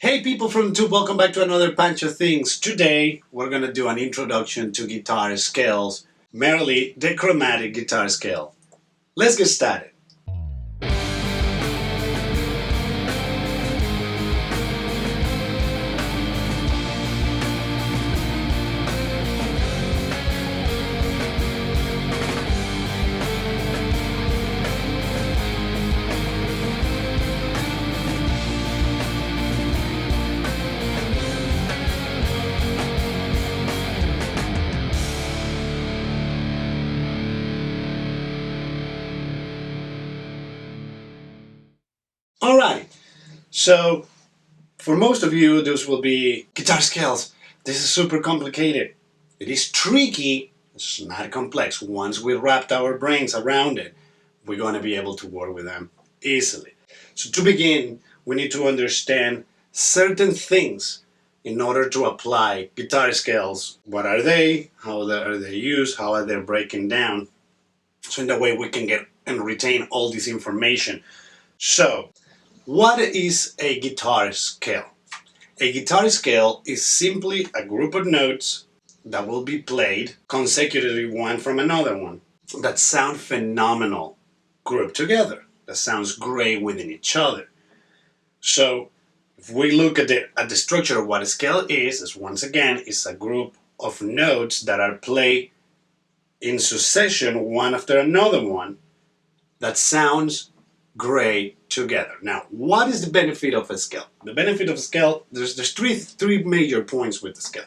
Hey people from YouTube, welcome back to another Pancho Things. Today we're going to do an introduction to guitar scales, merely the chromatic guitar scale. Let's get started. Alright, so for most of you, those will be guitar scales. This is super complicated. It is tricky, it's not complex. Once we wrapped our brains around it, we're going to be able to work with them easily. So to begin, we need to understand certain things in order to apply guitar scales. What are they? How are they used? How are they breaking down? So in that way we can get and retain all this information. So, what is a guitar scale? A guitar scale is simply a group of notes that will be played consecutively one from another one that sound phenomenal grouped together, that sounds great within each other. So if we look at the structure of what a scale is once again, it's a group of notes that are played in succession one after another one that sounds great together. Now, what is the benefit of a scale? The benefit of a scale, there's three major points with the scale.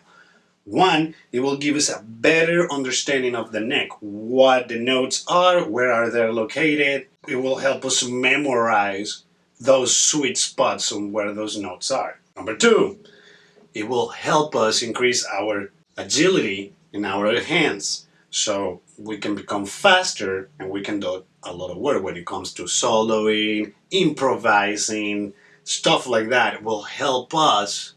One, it will give us a better understanding of the neck, what the notes are, where are they located. It will help us memorize those sweet spots on where those notes are. Number two, it will help us increase our agility in our hands, so we can become faster and we can do a lot of work when it comes to soloing, improvising, stuff like that. It will help us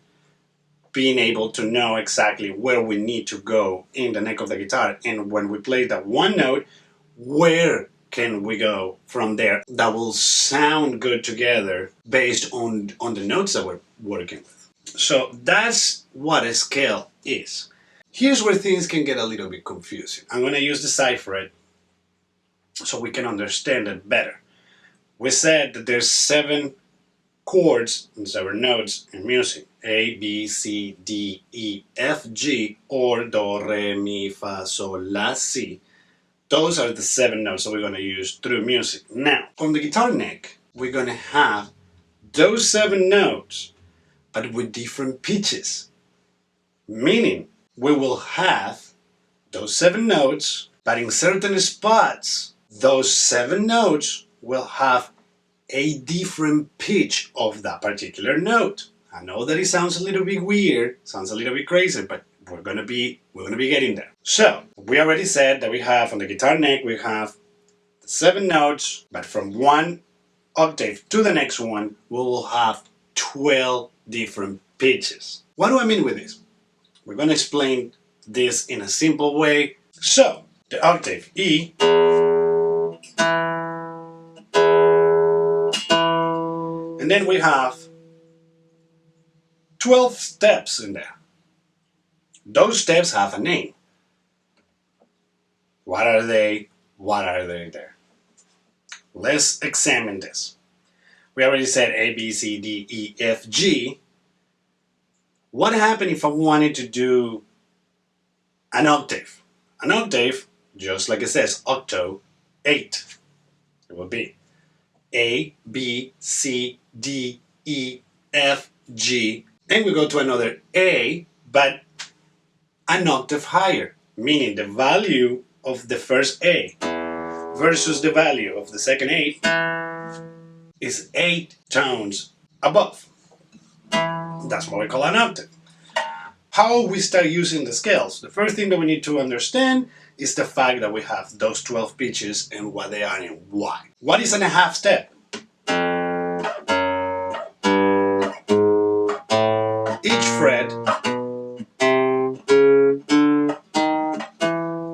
being able to know exactly where we need to go in the neck of the guitar, and when we play that one note, where can we go from there that will sound good together based on the notes that we're working with. So that's what a scale is. Here's where things can get a little bit confusing. I'm going to use decipher it so we can understand it better. We said that there's 7 chords and 7 notes in music. A, B, C, D, E, F, G, or Do, Re, Mi, Fa, Sol, La, Si. Those are the 7 notes that we're going to use through music. Now, on the guitar neck, we're going to have those 7 notes, but with different pitches. Meaning, we will have those 7 notes, but in certain spots, those 7 notes will have a different pitch of that particular note. I know that it sounds a little bit weird, sounds a little bit crazy, but we're gonna be getting there. So we already said that we have on the guitar neck we have the 7 notes, but from one octave to the next one we will have 12 different pitches. What do I mean with this? We're gonna explain this in a simple way. So the octave E, and then we have 12 steps in there. Those steps have a name. What are they? What are they there? Let's examine this. We already said A, B, C, D, E, F, G. What happened if I wanted to do an octave? An octave, just like it says, octo, 8. It would be A, B, C, D, E, F, G. And we go to another A, but an octave higher, meaning the value of the first A versus the value of the second A is 8 tones above. That's what we call an octave. How we start using the scales? The first thing that we need to understand is the fact that we have those 12 pitches and what they are and why. What is a half step? Each fret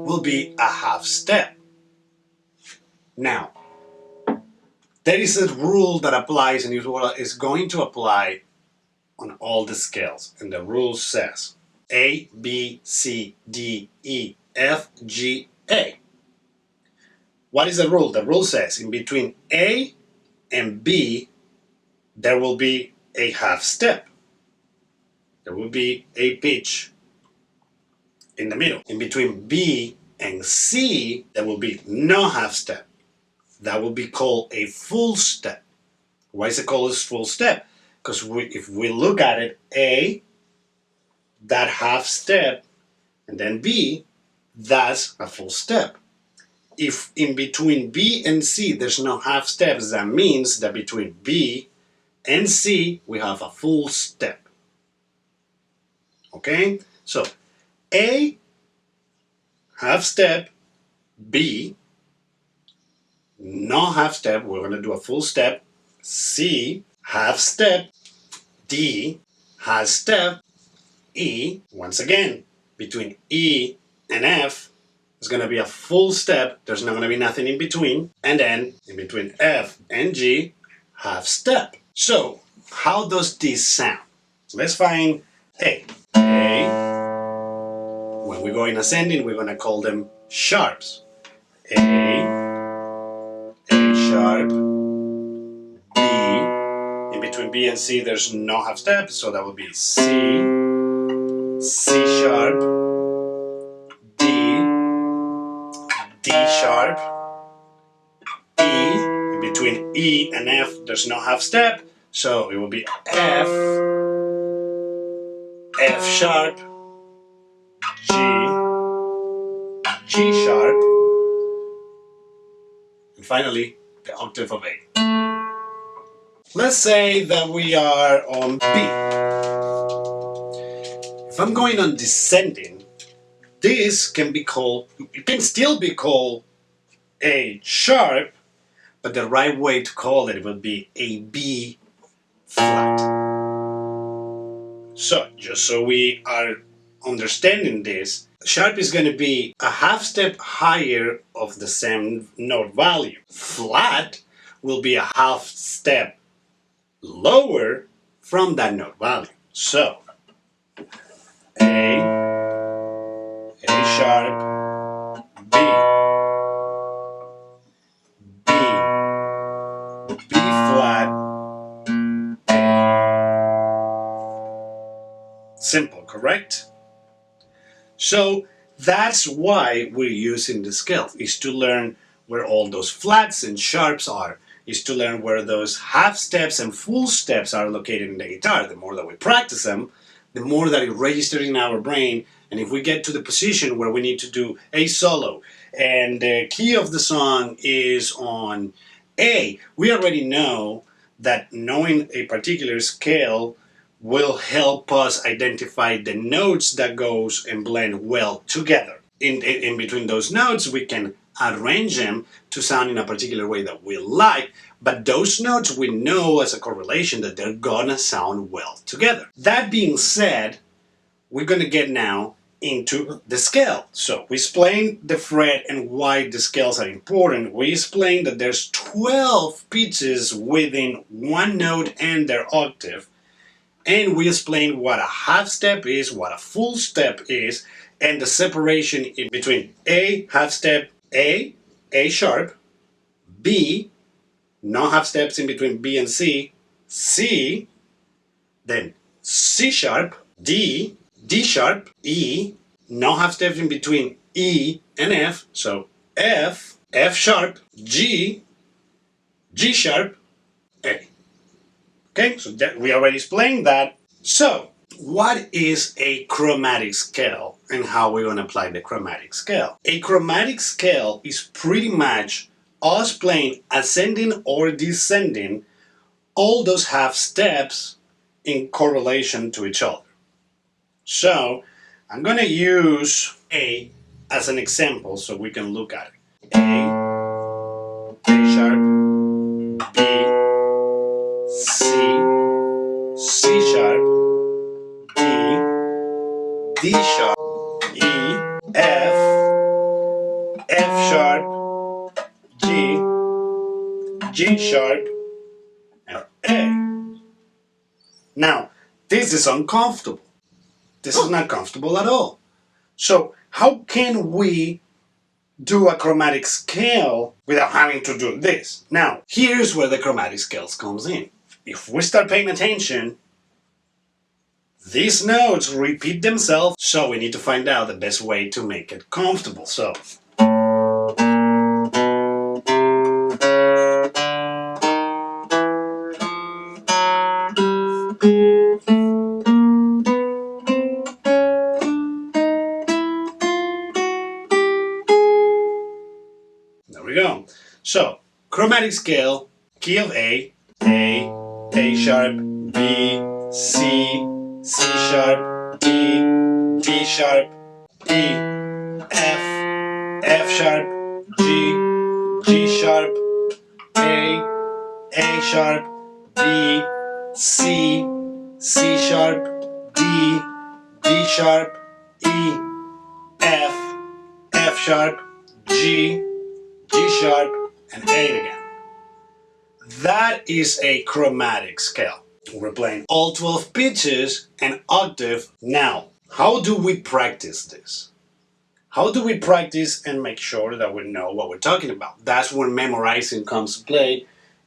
will be a half step. Now, there is a rule that applies and is going to apply on all the scales. And the rule says A, B, C, D, E, F, G, A. What is the rule? The rule says in between A and B, there will be a half step. There will be a pitch in the middle. In between B and C, there will be no half step. That will be called a full step. Why is it called a full step? Because if we look at it, A, that half step, and then B, that's a full step. If in between B and C there's no half steps, that means that between B and C we have a full step. Okay? So A, half step, B, no half step, we're going to do a full step, C, half step, D, half step, E, once again, between E and F, it's going to be a full step, there's not going to be nothing in between, and then in between F and G, half step. So, how does this sound? So let's find A. A, when we go in ascending, we're going to call them sharps. A sharp, B, in between B and C there's no half step, so that would be C, C sharp, D, D sharp, E, in between E and F there's no half step, so it will be F, F sharp, G, G sharp, and finally the octave of A. Let's say that we are on B. If I'm going on descending, this can be called, it can still be called A sharp, but the right way to call it would be a B flat. So, just so we are understanding this, sharp is going to be a half step higher of the same note value. Flat will be a half step lower from that note value. So, A sharp, B, B flat, A. Simple, correct? So that's why we're using the scale, is to learn where all those flats and sharps are, is to learn where those half steps and full steps are located in the guitar. The more that we practice them, the more that it registers in our brain, and if we get to the position where we need to do a solo and the key of the song is on A, we already know that knowing a particular scale will help us identify the notes that goes and blend well together. In between those notes, we can arrange them to sound in a particular way that we like, but those notes we know as a correlation that they're gonna sound well together. That being said, we're gonna get now into the scale. So we explained the fret and why the scales are important. We explained that there's 12 pitches within one note and their octave. And we explained what a half step is, what a full step is, and the separation in between A, half step, A sharp, B, no half steps in between B and C, C, then C sharp, D, D sharp, E, no half steps in between E and F, so F, F sharp, G, G sharp, A. Okay, so that we already explained that. So, what is a chromatic scale and how we're going to apply the chromatic scale? A chromatic scale is pretty much us playing ascending or descending all those half steps in correlation to each other. So, I'm going to use A as an example so we can look at it. A sharp, B, C, C sharp, D, D sharp, E, F, F sharp, G, G sharp, and A. Now, This is uncomfortable. This is not comfortable at all. So how can we do a chromatic scale without having to do this? Now, here's where the chromatic scales comes in. If we start paying attention, these notes repeat themselves, so we need to find out the best way to make it comfortable. So there we go. So chromatic scale, key of A sharp, B, C, C sharp, D, D sharp, E, F sharp, G sharp, A sharp, B, C, C sharp, D, D sharp, E, F sharp, G sharp, and A again. That is a chromatic scale. We're playing all 12 pitches and octave. Now, how do we practice this? How do we practice and make sure that we know what we're talking about? That's when memorizing comes to play,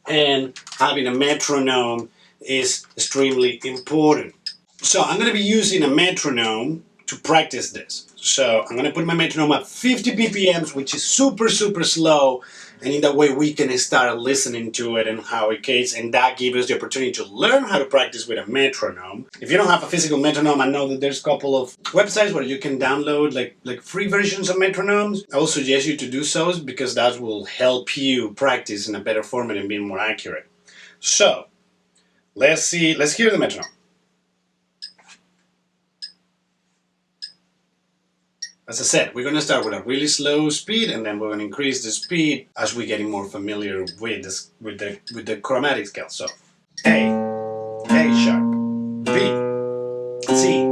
and having a metronome is extremely important. So I'm going to be using a metronome to practice this. So I'm going to put my metronome at 50 BPMs, which is super slow, and in that way we can start listening to it and how it goes, and that gives us the opportunity to learn how to practice with a metronome. If you don't have a physical metronome, I know that there's a couple of websites where you can download like free versions of metronomes. I will suggest you to do so because that will help you practice in a better format and be more accurate. So let's hear the metronome. As I said, we're going to start with a really slow speed, and then we're going to increase the speed as we're getting more familiar with this, with the chromatic scale. So A sharp, B, C,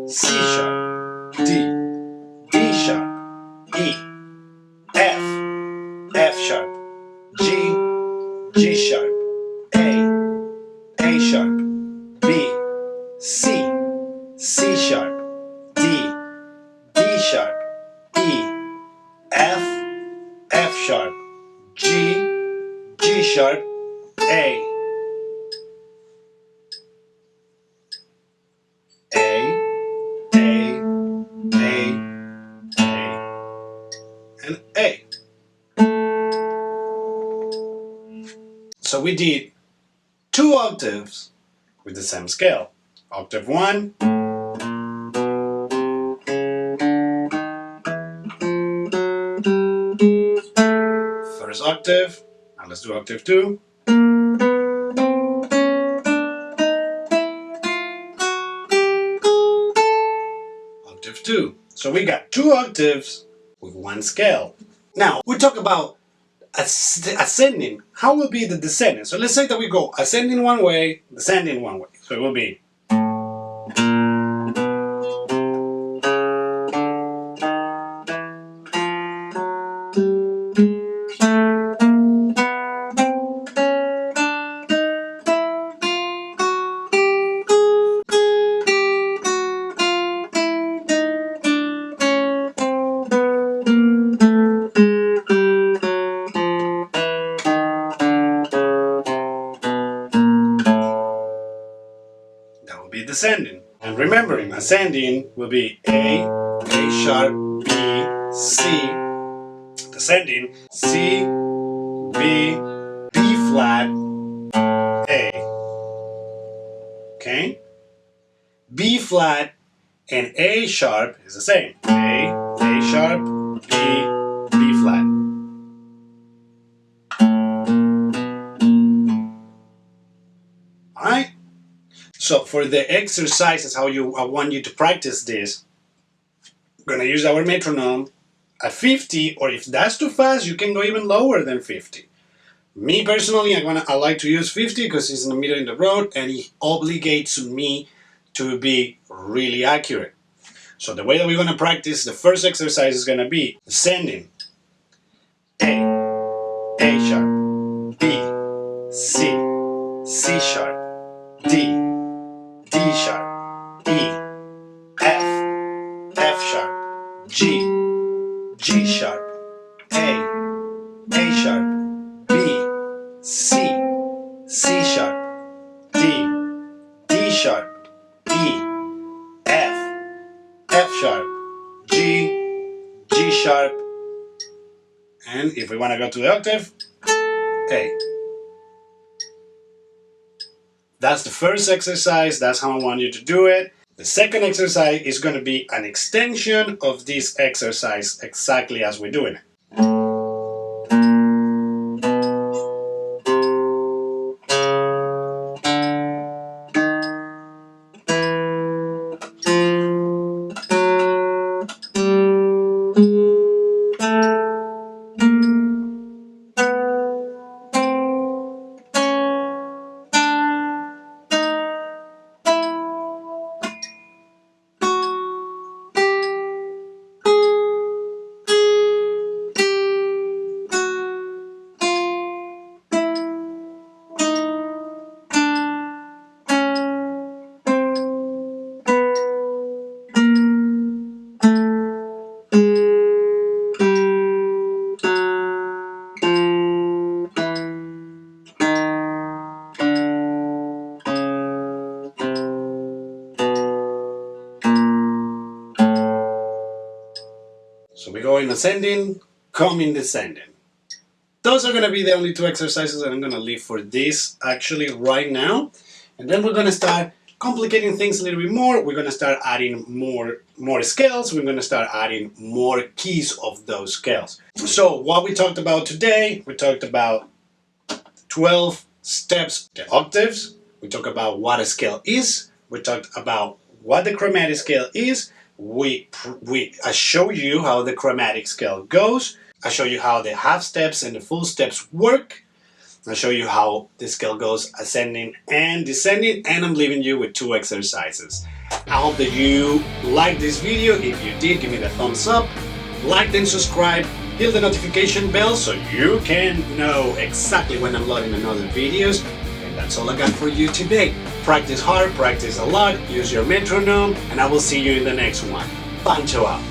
C sharp, D sharp, E, F sharp, G sharp, A sharp, B, C sharp, D sharp, E, F sharp, G sharp, A, and A. So we did 2 octaves with the same scale. Octave 1, first octave, and let's do octave 2. Octave 2. So we got 2 octaves with 1 scale. Now, we talk about ascending. How will be the descending? So let's say that we go ascending one way, descending one way. So it will be descending. And remembering, ascending will be A sharp, B, C. Descending, C, B, B flat, A. Okay? B flat and A sharp is the same. A sharp, B flat. Alright? So for the exercises, how I want you to practice this, we're going to use our metronome at 50, or if that's too fast, you can go even lower than 50. Me personally, I like to use 50 because it's in the middle of the road and it obligates me to be really accurate. So the way that we're going to practice, the first exercise is going to be ascending. A sharp, B, C, C sharp, D sharp, E, F, F sharp, G, G sharp, A sharp, B, C, C sharp, D, D sharp, E, F, F sharp, G, G sharp, and if we want to go to the octave, A. That's the first exercise, that's how I want you to do it. The second exercise is going to be an extension of this exercise exactly as we're doing it. So we go in ascending, come in descending. Those are going to be the only two exercises that I'm going to leave for this actually right now. And then we're going to start complicating things a little bit more. We're going to start adding more scales. We're going to start adding more keys of those scales. So what we talked about today, we talked about 12 steps to octaves. We talked about what a scale is. We talked about what the chromatic scale is. I show you how the chromatic scale goes. I show you how the half steps and the full steps work. I show you how the scale goes ascending and descending, and I'm leaving you with 2 exercises. I hope that you liked this video. If you did, give me the thumbs up, like and subscribe, hit the notification bell so you can know exactly when I'm loading another videos. And that's all I got for you today. Practice hard, practice a lot, use your metronome, and I will see you in the next one. Pancho out.